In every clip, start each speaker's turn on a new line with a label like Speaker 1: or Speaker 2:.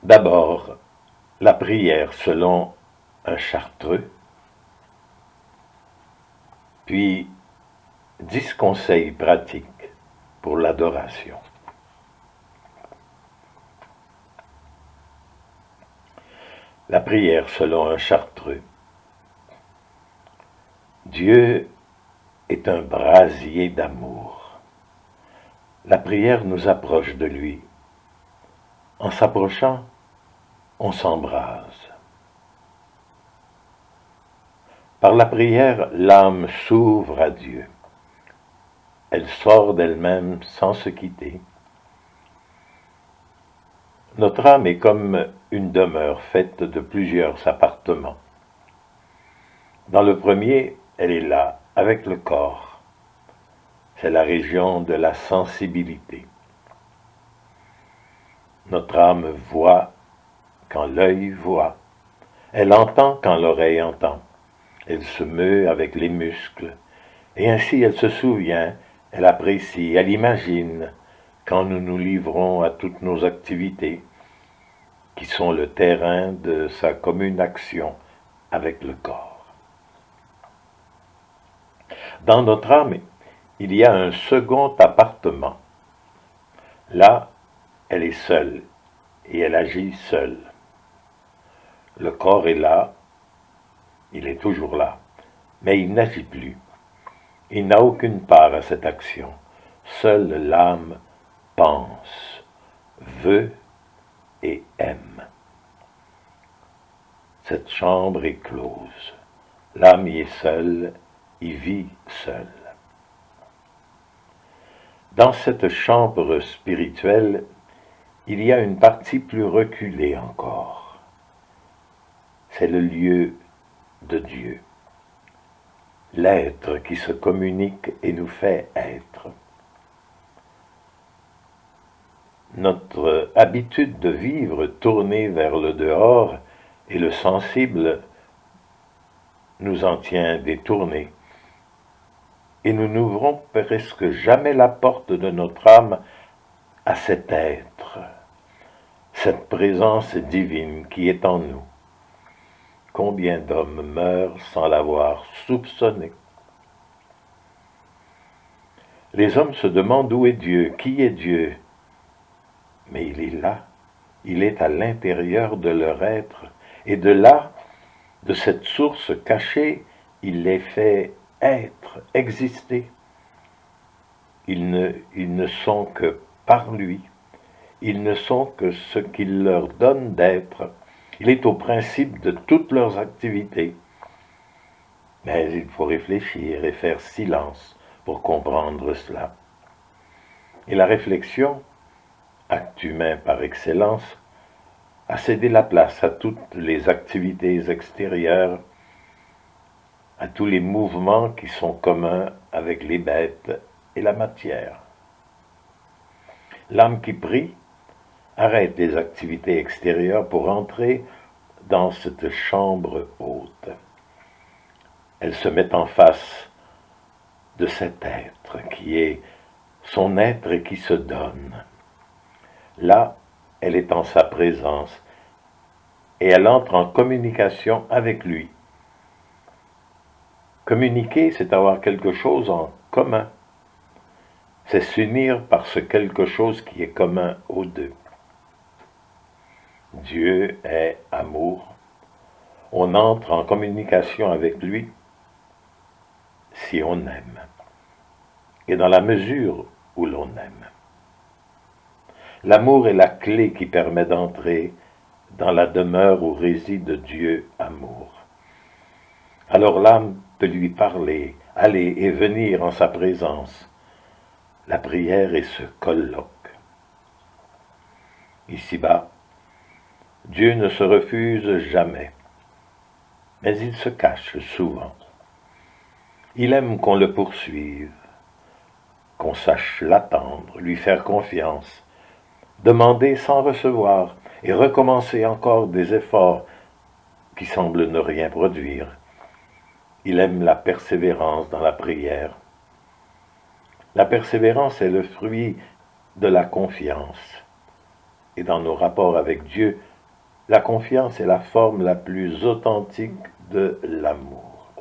Speaker 1: D'abord, la prière selon un chartreux, puis 10 conseils pratiques pour l'adoration. La prière selon un chartreux. Dieu est un brasier d'amour. La prière nous approche de lui. En s'approchant, on s'embrase. Par la prière, l'âme s'ouvre à Dieu. Elle sort d'elle-même sans se quitter. Notre âme est comme une demeure faite de plusieurs appartements. Dans le premier, elle est là, avec le corps. C'est la région de la sensibilité. Notre âme voit quand l'œil voit. Elle entend quand l'oreille entend. Elle se meut avec les muscles. Et ainsi elle se souvient, elle apprécie, elle imagine quand nous nous livrons à toutes nos activités, qui sont le terrain de sa commune action avec le corps. Dans notre âme, il y a un second appartement. Là, elle est seule et elle agit seule. Le corps est là, il est toujours là, mais il n'agit plus. Il n'a aucune part à cette action. Seule l'âme pense, veut et aime. Cette chambre est close. L'âme y est seule, y vit seule. Dans cette chambre spirituelle, il y a une partie plus reculée encore. C'est le lieu de Dieu. L'être qui se communique et nous fait être. Notre habitude de vivre tournée vers le dehors et le sensible nous en tient détournés. Et nous n'ouvrons presque jamais la porte de notre âme à cet être, cette présence divine qui est en nous. Combien d'hommes meurent sans l'avoir soupçonné? Les hommes se demandent où est Dieu, qui est Dieu? Mais il est là, il est à l'intérieur de leur être, et de là, de cette source cachée, il les fait être, exister. Ils ne sont que par lui, ils ne sont que ce qu'il leur donne d'être. Il est au principe de toutes leurs activités. Mais il faut réfléchir et faire silence pour comprendre cela. Et la réflexion, acte humain par excellence, a cédé la place à toutes les activités extérieures, à tous les mouvements qui sont communs avec les bêtes et la matière. L'âme qui prie arrête les activités extérieures pour entrer dans cette chambre haute. Elle se met en face de cet être qui est son être et qui se donne. Là, elle est en sa présence et elle entre en communication avec lui. Communiquer, c'est avoir quelque chose en commun. C'est s'unir par ce quelque chose qui est commun aux deux. Dieu est amour. On entre en communication avec lui si on aime, et dans la mesure où l'on aime. L'amour est la clé qui permet d'entrer dans la demeure où réside Dieu amour. Alors l'âme peut lui parler, aller et venir en sa présence. La prière est ce colloque. Ici-bas, Dieu ne se refuse jamais, mais il se cache souvent. Il aime qu'on le poursuive, qu'on sache l'attendre, lui faire confiance, demander sans recevoir et recommencer encore des efforts qui semblent ne rien produire. Il aime la persévérance dans la prière. La persévérance est le fruit de la confiance. Et dans nos rapports avec Dieu, La confiance est la forme la plus authentique de l'amour.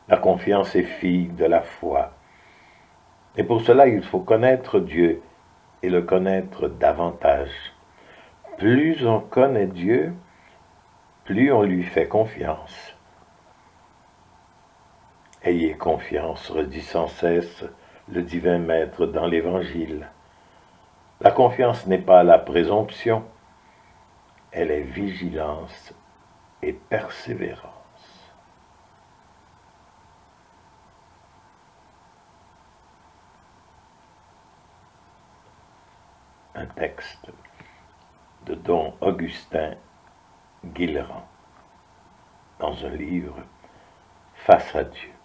Speaker 1: La confiance est fille de la foi. Et pour cela, il faut connaître Dieu et le connaître davantage. Plus on connaît Dieu, plus on lui fait confiance. Ayez confiance, redit sans cesse le divin Maître dans l'Évangile. La confiance n'est pas la présomption, elle est vigilance et persévérance. Un texte de Don Augustin Guillerand dans un livre Face à Dieu.